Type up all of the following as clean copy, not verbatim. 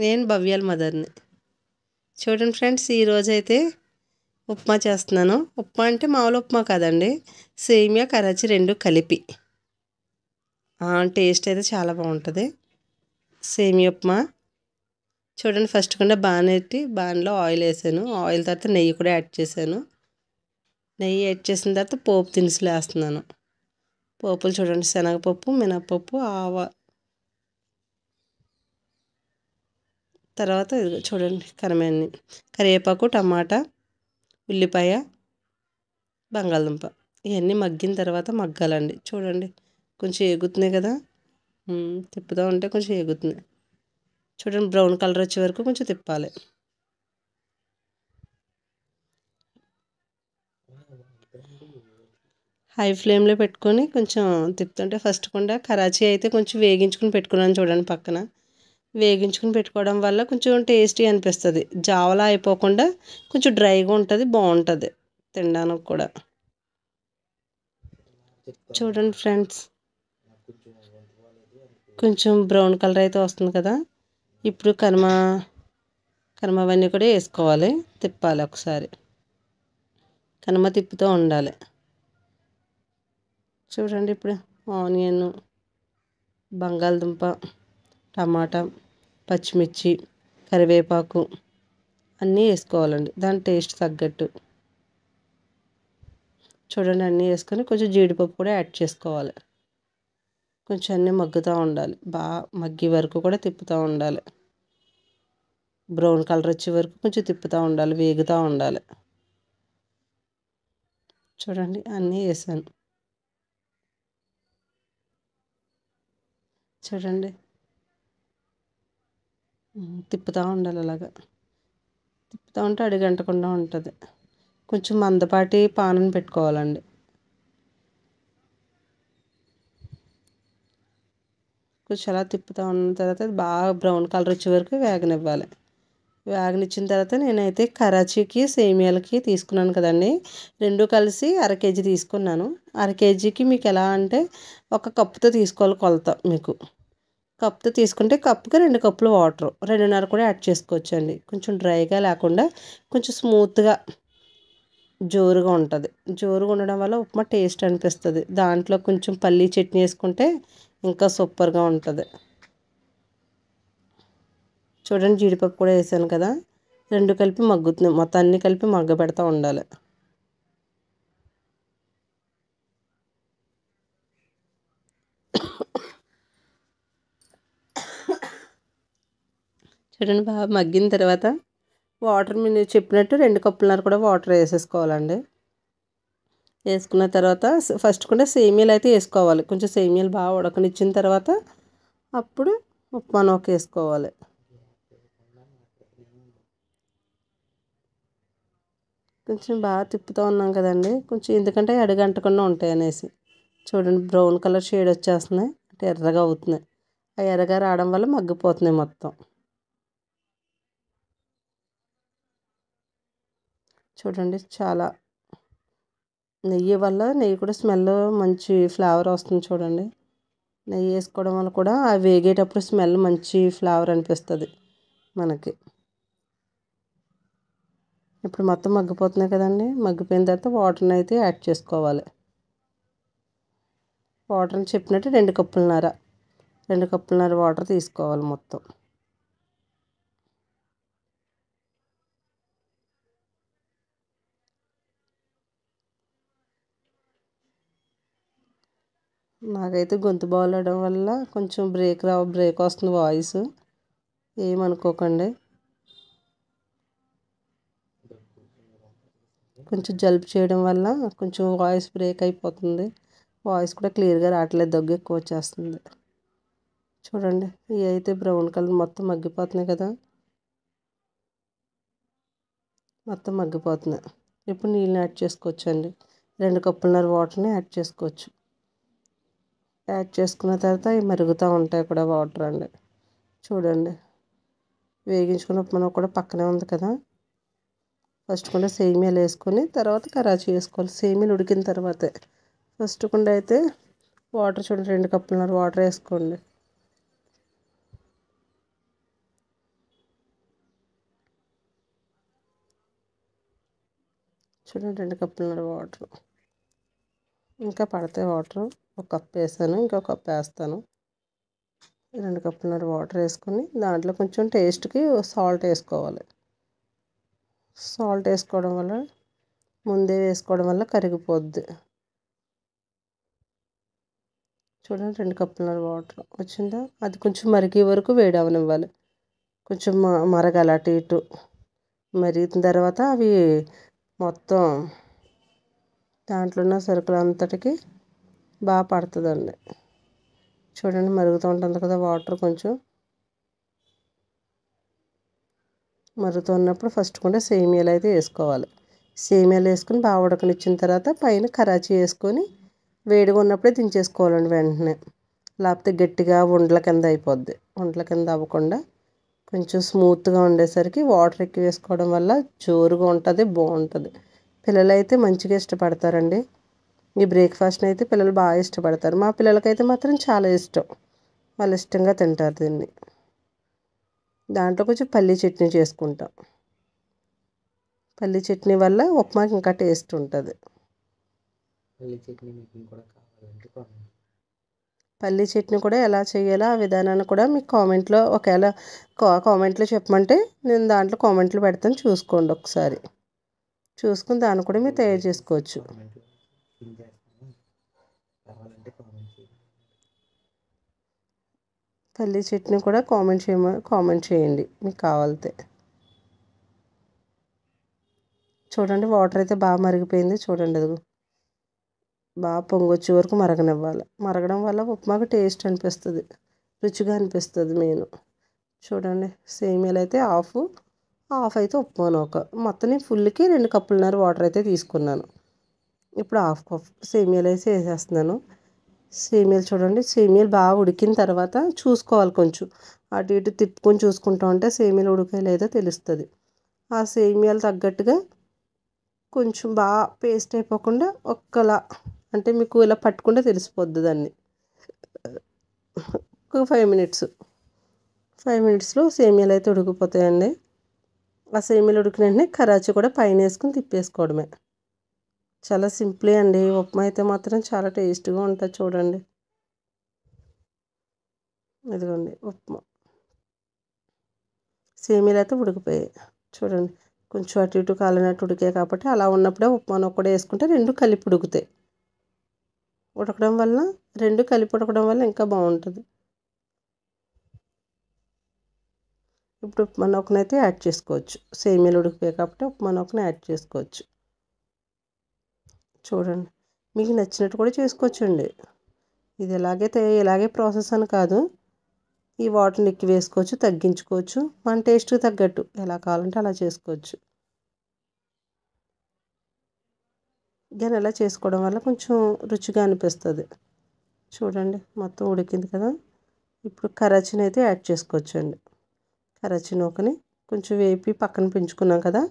నేను భవ్యాల మదర్ని. చూడండి ఫ్రెండ్స్, ఈరోజైతే ఉప్మా చేస్తున్నాను. ఉప్మా అంటే మామూలు ఉప్మా కాదండి, సేమియా కరాచీ రెండు కలిపి. టేస్ట్ అయితే చాలా బాగుంటుంది సేమియా ఉప్మా. చూడండి, ఫస్ట్ కుండా బాణెట్టి బాణలో ఆయిల్ వేసాను. ఆయిల్ తర్వాత నెయ్యి కూడా యాడ్ చేశాను. నెయ్యి యాడ్ చేసిన తర్వాత పోపు దినుసులు వేస్తున్నాను. పోపులు చూడండి, శనగపప్పు, మినపప్పు, తర్వాత ఇదిగో చూడండి కరివేపాకు, టమాటా, ఉల్లిపాయ, బంగాళదుంప ఇవన్నీ మగ్గిన తర్వాత మగ్గాలండి. చూడండి, కొంచెం ఎగుతున్నాయి కదా, తిప్పుతూ ఉంటే కొంచెం ఎగుతున్నాయి. చూడండి, బ్రౌన్ కలర్ వచ్చే వరకు కొంచెం తిప్పాలి. హై ఫ్లేమ్లో పెట్టుకొని కొంచెం తిప్పుతుంటే, ఫస్ట్ కూడా కరాచీ అయితే కొంచెం వేగించుకుని పెట్టుకున్నాను. చూడండి, పక్కన వేగించుకుని పెట్టుకోవడం వల్ల కొంచెం టేస్టీ అనిపిస్తుంది. జావలా అయిపోకుండా కొంచెం డ్రైగా ఉంటుంది, బాగుంటుంది తినడానికి కూడా. చూడండి ఫ్రెండ్స్, కొంచెం బ్రౌన్ కలర్ అయితే వస్తుంది కదా. ఇప్పుడు కనుమవన్నీ కూడా వేసుకోవాలి, తిప్పాలి ఒకసారి. కనుమ తిప్పుతూ ఉండాలి. చూడండి, ఇప్పుడు ఆనియన్, బంగాళదుంప, టమాటా, పచ్చిమిర్చి, కరివేపాకు అన్నీ వేసుకోవాలండి, దాని టేస్ట్ తగ్గట్టు. చూడండి, అన్నీ వేసుకొని కొంచెం జీడిపప్పు కూడా యాడ్ చేసుకోవాలి. కొంచెం అన్నీ మగ్గుతూ ఉండాలి, బాగా మగ్గే వరకు కూడా తిప్పుతూ ఉండాలి. బ్రౌన్ కలర్ వచ్చే వరకు కొంచెం తిప్పుతూ ఉండాలి, వేగుతూ ఉండాలి. చూడండి, అన్నీ వేసాను. చూడండి, తిప్పుతూ ఉండాలి. అలాగా తిప్పుతూ ఉంటే అడుగంటకుండా ఉంటుంది. కొంచెం మందపాటి పానం పెట్టుకోవాలండి. కొంచెం అలా తిప్పుతూ ఉన్న తర్వాత బాగా బ్రౌన్ కలర్ వచ్చే వరకు వేగనివ్వాలి. వేగనిచ్చిన తర్వాత నేనైతే కరాచీకి సేమియాలకి తీసుకున్నాను కదండి, రెండు కలిసి అరకేజీ తీసుకున్నాను. అరకేజీకి మీకు ఎలా అంటే ఒక కప్పుతో తీసుకోవాలి కొలత. మీకు కప్తో తీసుకుంటే కప్పుకి 2 కప్పులు వాటర్, 2.5 కూడా యాడ్ చేసుకోవచ్చండి. కొంచెం డ్రైగా లేకుండా కొంచెం స్మూత్గా జోరుగా ఉంటుంది. జోరుగా ఉండడం వల్ల ఉప్మా టేస్ట్ అనిపిస్తుంది. దాంట్లో కొంచెం పల్లీ చట్నీ వేసుకుంటే ఇంకా సూపర్గా ఉంటుంది. చూడండి, జీడిపప్పు కూడా వేసాను కదా, రెండు కలిపి మగ్గుతున్నాయి. మొత్తం అన్నీ కలిపి మగ్గబెడతా ఉండాలి. చూడండి, బాగా మగ్గిన తర్వాత వాటర్ మీరు చెప్పినట్టు 2 కప్పులన్నర కూడా వాటర్ వేసేసుకోవాలండి. వేసుకున్న తర్వాత ఫస్ట్ కూడా సేమియాలు అయితే వేసుకోవాలి. కొంచెం సేమియాలు బాగా ఉడకనిచ్చిన తర్వాత అప్పుడు ఉప్మా నూక వేసుకోవాలి. కొంచెం బాగా తిప్పుతూ ఉన్నాం కదండి, కొంచెం ఎందుకంటే అడుగంటకుండా ఉంటాయి అనేసి. చూడండి, బ్రౌన్ కలర్ షేడ్ వచ్చేస్తున్నాయి, అంటే ఎర్రగా అవుతున్నాయి. ఆ ఎర్రగా రావడం వల్ల మగ్గిపోతున్నాయి మొత్తం. చూడండి, చాలా నెయ్యి కూడా స్మెల్ మంచి ఫ్లేవర్ వస్తుంది. చూడండి, నెయ్యి వేసుకోవడం వల్ల కూడా అవి వేగేటప్పుడు స్మెల్ మంచి ఫ్లేవర్ అనిపిస్తుంది మనకి. ఇప్పుడు మొత్తం మగ్గిపోతున్నాయి కదండి, మగ్గిపోయిన తర్వాత వాటర్ని అయితే యాడ్ చేసుకోవాలి. వాటర్ని చెప్పినట్టు 2 కప్పులన్నర వాటర్ తీసుకోవాలి మొత్తం. నాకైతే గొంతు బాగోలేడం వల్ల కొంచెం బ్రేక్ వస్తుంది వాయిస్, ఏమనుకోకండి. కొంచెం జలుబు చేయడం వల్ల కొంచెం వాయిస్ బ్రేక్ అయిపోతుంది. వాయిస్ కూడా క్లియర్గా రావట్లేదు, దగ్గు ఎక్కువ వచ్చేస్తుంది. చూడండి, ఇవి అయితే బ్రౌన్ కలర్ మొత్తం మగ్గిపోతున్నాయి కదా, మొత్తం మగ్గిపోతున్నాయి. ఇప్పుడు నీళ్ళని యాడ్ చేసుకోవచ్చండి. 2 కప్పులన్నర వాటర్ని యాడ్ చేసుకోవచ్చు. యాడ్ చేసుకున్న తర్వాత అవి మరుగుతూ ఉంటాయి కూడా వాటర్ అండి. చూడండి, వేగించుకున్న ఉప్మా కూడా పక్కనే ఉంది కదా. ఫస్ట్ కూడా సేమియాలు వేసుకొని తర్వాత కరాచీ వేసుకోవాలి. సేమియాలు ఉడికిన తర్వాతే ఫస్ట్ కూడా అయితే వాటర్ చూడండి, 2 కప్పులన్నర వాటర్ వేసుకోండి. చూడండి 2 కప్పులున్నర వాటర్. ఇంకా పడతాయి వాటర్. ఒక కప్ వేసాను, ఇంకో కప్ వేస్తాను. 2 కప్పులున్నర వాటర్ వేసుకొని దాంట్లో కొంచెం టేస్ట్కి సాల్ట్ వేసుకోవాలి. సాల్ట్ వేసుకోవడం వల్ల ముందే వేసుకోవడం వల్ల కరిగిపోద్ది. చూడండి 2 కప్పులున్నర వాటర్ వచ్చిందా? అది కొంచెం మరిగే వరకు వేడి అవనివ్వాలి. కొంచెం మరగాలి అటు ఇటు. మరిగిన తర్వాత అవి మొత్తం దాంట్లో ఉన్న సరుకులు అంతటికి బాగా పడుతుందండి. చూడండి మరుగుతూ ఉంటుంది కదా వాటర్. కొంచెం మరుగుతున్నప్పుడు ఫస్ట్ కూడా సేమియాలు అయితే వేసుకోవాలి. సేమియాలు వేసుకొని బాగా ఉడకనిచ్చిన తర్వాత పైన కరాచీ వేసుకొని వేడిగా ఉన్నప్పుడే దించేసుకోవాలండి వెంటనే. లేకపోతే గట్టిగా ఉండల కింద అయిపోద్ది. ఉండల కింద అవ్వకుండా కొంచెం స్మూత్గా ఉండేసరికి వాటర్ ఎక్కువ వేసుకోవడం వల్ల జోరుగా ఉంటుంది, బాగుంటుంది. పిల్లలు అయితే మంచిగా ఇష్టపడతారండి. ఈ బ్రేక్ఫాస్ట్ని అయితే పిల్లలు బాగా ఇష్టపడతారు. మా పిల్లలకైతే మాత్రం చాలా ఇష్టం. వాళ్ళు ఇష్టంగా తింటారు దీన్ని. దాంట్లో కొంచెం పల్లీ చట్నీ చేసుకుంటాం. పల్లీ చట్నీ వల్ల ఉప్మాకి ఇంకా టేస్ట్ ఉంటుంది. పల్లీ చట్నీ కూడా ఎలా చేయాలో ఆ విధానాన్ని కూడా మీకు కామెంట్లో ఒకవేళ కామెంట్లో చెప్పమంటే నేను దాంట్లో కామెంట్లు పెడతాను, చూసుకోండి ఒకసారి. చూసుకుని దాన్ని కూడా మీరు తయారు చేసుకోవచ్చు. పల్లీ చట్నీ కూడా కామెంట్ చేయండి మీకు కావాలితే. చూడండి వాటర్ అయితే బాగా మరిగిపోయింది. చూడండి అది బాగా పొంగొచ్చే వరకు మరగనివ్వాలి. మరగడం వల్ల ఉప్మాకు టేస్ట్ అనిపిస్తుంది, రుచిగా అనిపిస్తుంది మెయిన్. చూడండి సేమియాలు అయితే హాఫ్ అయితే ఉప్మా నూక. మొత్తం నేను ఫుల్కి 2 కప్పులున్నర వాటర్ అయితే తీసుకున్నాను. ఇప్పుడు హాఫ్ కప్ సేమియాలు వేసి వేసేస్తున్నాను. సేమియాలు చూడండి, సేమియాలు బాగా ఉడికిన తర్వాత చూసుకోవాలి. కొంచెం అటు ఇటు తిప్పుకొని చూసుకుంటూ ఉంటే సేమియాలు ఉడికాయో లేదో తెలుస్తుంది. ఆ సేమియాలు తగ్గట్టుగా కొంచెం బాగా పేస్ట్ అయిపోకుండా ఒక్కలా అంటే మీకు ఇలా పట్టుకుంటే తెలిసిపోద్ది దాన్ని. ఒక 5 మినిట్స్లో సేమియాలు అయితే ఉడికిపోతాయండి. ఆ సేమియాలు ఉడికిన వెంటనే కరాచీ కూడా పైన వేసుకుని తిప్పేసుకోవడమే. చాలా సింపులే అండి. ఉప్మా అయితే మాత్రం చాలా టేస్ట్గా ఉంటుంది. చూడండి ఇదిగోండి ఉప్మా. సేమియాలు అయితే ఉడికిపోయాయి. చూడండి కొంచెం అటు ఇటు కాలినట్టు ఉడికాయి కాబట్టి అలా ఉన్నప్పుడే ఉప్మాను కూడా వేసుకుంటే 2 కలిపి ఉడుకుతాయి. ఉడకడం వల్ల 2 కలిపి ఉడకడం వల్ల ఇంకా బాగుంటుంది. ఇప్పుడు ఉప్మా నూకనైతే యాడ్ చేసుకోవచ్చు. సేమియాలు ఉడికిపోయాయి కాబట్టి ఉప్మా నూకను యాడ్ చేసుకోవచ్చు. చూడండి మీకు నచ్చినట్టు కూడా చేసుకోవచ్చండి. ఇది ఇలాగే ప్రాసెస్ అని కాదు. ఈ వాటర్ని ఎక్కువ వేసుకోవచ్చు, తగ్గించుకోవచ్చు. మన టేస్ట్కి తగ్గట్టు ఎలా కావాలంటే అలా చేసుకోవచ్చు. కానీ అలా చేసుకోవడం వల్ల కొంచెం రుచిగా అనిపిస్తుంది. చూడండి మొత్తం ఉడికింది కదా. ఇప్పుడు కరాచీని అయితే యాడ్ చేసుకోవచ్చండి. కరాచీ నూకని కొంచెం వేపి పక్కన పెంచుకున్నాం కదా,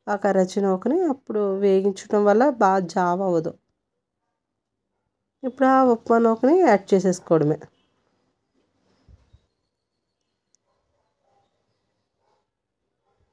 ఆ కరాచీ నూకని అప్పుడు వేగించడం వల్ల బాగా జావ అవ్వదు. ఇప్పుడు ఆ ఉప్మా నూకని యాడ్ చేసేసుకోవడమే.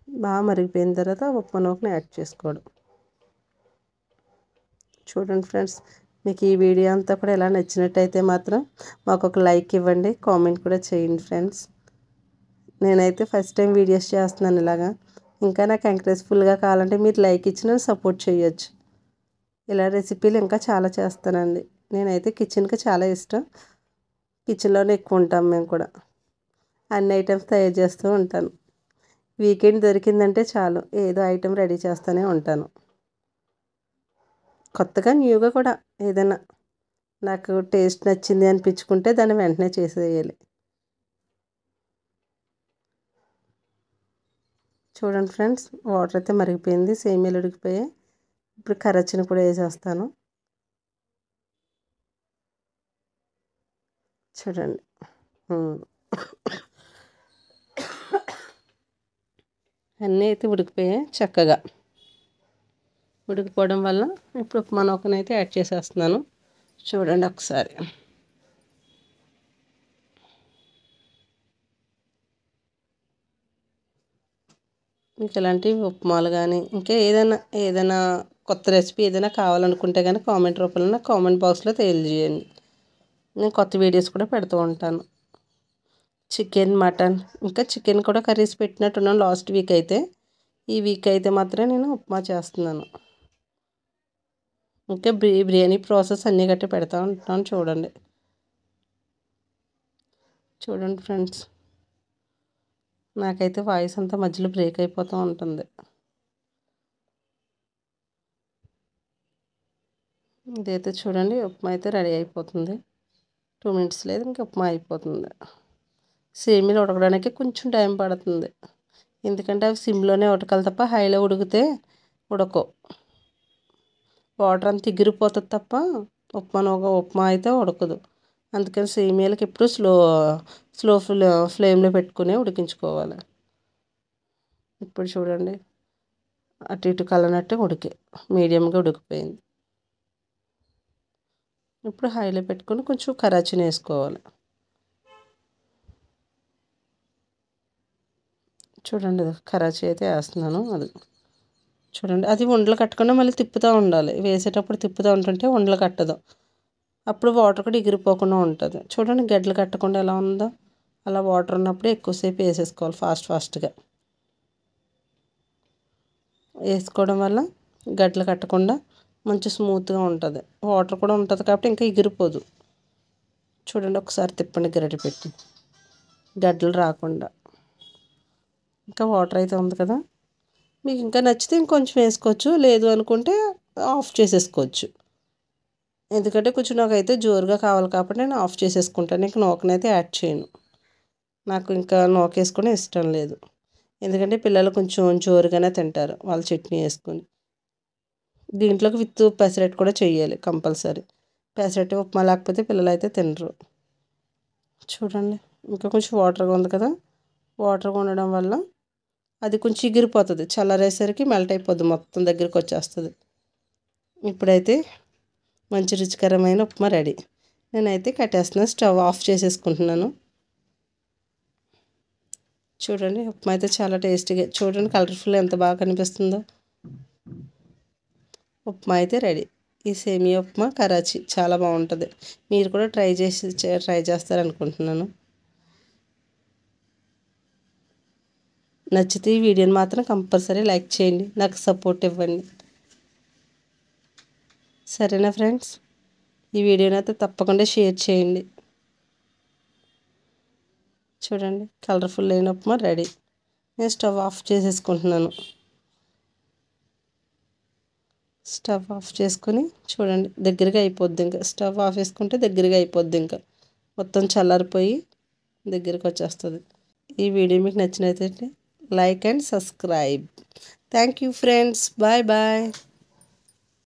బాగా మరిగిపోయిన తర్వాత ఉప్మా నూకని యాడ్ చేసుకోవడం. చూడండి ఫ్రెండ్స్, మీకు ఈ వీడియో అంతా కూడా ఎలా నచ్చినట్టయితే మాత్రం మాకు ఒక లైక్ ఇవ్వండి, కామెంట్ కూడా చేయండి ఫ్రెండ్స్. నేనైతే ఫస్ట్ టైం వీడియోస్ చేస్తున్నాను ఇలాగా. ఇంకా నాకు ఎంకరేజ్ఫుల్గా కావాలంటే మీరు లైక్ ఇచ్చి నన్ను సపోర్ట్ చేయొచ్చు. ఇలా రెసిపీలు ఇంకా చాలా చేస్తానండి. నేనైతే కిచెన్కి చాలా ఇష్టం. కిచెన్లోనే ఎక్కువ ఉంటాం మేము కూడా. అన్ని ఐటమ్స్ తయారు చేస్తూ ఉంటాను. వీకెండ్ దొరికిందంటే చాలు ఏదో ఐటెం రెడీ చేస్తూనే ఉంటాను. కొత్తగా న్యూగా కూడా ఏదైనా నాకు టేస్ట్ నచ్చింది అనిపించుకుంటే దాన్ని వెంటనే చేసేయాలి. చూడండి ఫ్రెండ్స్, వాటర్ అయితే మరిగిపోయింది, సేమియాలు ఉడికిపోయాయి. ఇప్పుడు కరాచీని కూడా వేసేస్తాను. చూడండి అన్నీ అయితే ఉడికిపోయాయి చక్కగా. ఉడికిపోవడం వల్ల ఇప్పుడు ఉప్మా నూకనైతే యాడ్ చేసేస్తున్నాను. చూడండి ఒకసారి. మీకు ఇలాంటి ఉప్మాలు కానీ ఇంకా ఏదైనా కొత్త రెసిపీ ఏదైనా కావాలనుకుంటే కానీ కామెంట్ రూపంలో నాకు కామెంట్ బాక్స్లో తెలియజేయండి. నేను కొత్త వీడియోస్ కూడా పెడుతూ ఉంటాను. చికెన్, మటన్, ఇంకా చికెన్ కూడా కర్రీస్ పెట్టినట్టున్నాను లాస్ట్ వీక్ అయితే. ఈ వీక్ అయితే మాత్రం నేను ఉప్మా చేస్తున్నాను. ఇంకా బిర్యానీ ప్రాసెస్ అన్నీ గట్టి పెడతా ఉంటాను. చూడండి ఫ్రెండ్స్, నాకైతే వాయిస్ అంతా మధ్యలో బ్రేక్ అయిపోతూ ఉంటుంది. ఇదైతే చూడండి, ఉప్మా అయితే రెడీ అయిపోతుంది. 2 minutes లేదు, ఇంకా ఉప్మా అయిపోతుంది. సేమియాలు ఉడకడానికి కొంచెం టైం పడుతుంది, ఎందుకంటే అవి సిమ్లోనే ఉడకాలి తప్ప హైలో ఉడికితే ఉడకవు. వాటర్ అంతా ఎగిరిపోతుంది తప్ప ఉప్మా అయితే ఉడకదు. అందుకని సేమియాలకి ఎప్పుడు స్లో ఫ్లేమ్లో పెట్టుకుని ఉడికించుకోవాలి. ఇప్పుడు చూడండి, అటు ఇటు కలనట్టు మీడియంగా ఉడికిపోయింది. ఇప్పుడు హైలో పెట్టుకొని కొంచెం కరాచీని వేసుకోవాలి. చూడండి, కరాచీ అయితే వేస్తున్నాను. అది చూడండి, అది ఉండలు కట్టకుండా మళ్ళీ తిప్పుతూ ఉండాలి. వేసేటప్పుడు తిప్పుతూ ఉంటుంటే ఉండలు కట్టదు, అప్పుడు వాటర్ కూడా ఎగిరిపోకుండా ఉంటుంది. చూడండి, గడ్డలు కట్టకుండా ఎలా ఉందో, అలా వాటర్ ఉన్నప్పుడే ఎక్కువసేపు వేసేసుకోవాలి. ఫాస్ట్గా వేసుకోవడం వల్ల గడ్డలు కట్టకుండా మంచి స్మూత్గా ఉంటుంది. వాటర్ కూడా ఉంటుంది కాబట్టి ఇంకా ఎగిరిపోదు. చూడండి, ఒకసారి తిప్పండి గరిటె పెట్టి, గడ్డలు రాకుండా. ఇంకా వాటర్ అయితే ఉంది కదా, మీకు ఇంకా నచ్చితే ఇంకొంచెం వేసుకోవచ్చు, లేదు అనుకుంటే ఆఫ్ చేసేసుకోవచ్చు. ఎందుకంటే కొంచెం నాకైతే జోరుగా కావాలి కాబట్టి నేను ఆఫ్ చేసేసుకుంటాను. ఇంకా నూకనైతే యాడ్ చేయను, నాకు ఇంకా నూక వేసుకునే ఇష్టం లేదు. ఎందుకంటే పిల్లలు కొంచెం జోరుగానే తింటారు వాళ్ళు చట్నీ వేసుకొని. దీంట్లోకి విత్ పెసరట్టు కూడా చేయాలి కంపల్సరీ. పెసరట్టు ఉప్మా లేకపోతే పిల్లలు అయితే తినరు. చూడండి, ఇంకా కొంచెం వాటర్గా ఉంది కదా, వాటర్గా ఉండడం వల్ల అది కొంచెం ఎగిరిపోతుంది. చల్లారేసరికి మెల్ట్ అయిపోద్ది, మొత్తం దగ్గరికి వచ్చేస్తుంది. ఇప్పుడైతే మంచి రుచికరమైన ఉప్మా రెడీ. నేనైతే కట్టేస్తున్నాను, స్టవ్ ఆఫ్ చేసేసుకుంటున్నాను. చూడండి, ఉప్మా అయితే చాలా టేస్టీగా, చూడండి కలర్ఫుల్ ఎంత బాగా కనిపిస్తుందో. ఉప్మా అయితే రెడీ. ఈ సేమియా ఉప్మా కరాచీ చాలా బాగుంటుంది. మీరు కూడా ట్రై చేస్తారనుకుంటున్నాను. నచ్చితే ఈ వీడియోని మాత్రం కంపల్సరీ లైక్ చేయండి, నాకు సపోర్ట్ ఇవ్వండి. సరేనా ఫ్రెండ్స్, ఈ వీడియోని అయితే తప్పకుండా షేర్ చేయండి. చూడండి, కలర్ఫుల్ అయిన ఉప్మా రెడీ. నేను స్టవ్ ఆఫ్ చేసేసుకుంటున్నాను. స్టవ్ ఆఫ్ చేసుకొని చూడండి, దగ్గరగా అయిపోద్ది. ఇంకా స్టవ్ ఆఫ్ చేసుకుంటే దగ్గరగా అయిపోద్ది, ఇంకా మొత్తం చల్లారిపోయి దగ్గరికి వచ్చేస్తుంది. ఈ వీడియో మీకు నచ్చినట్లయితే like and subscribe. Thank you friends, bye bye.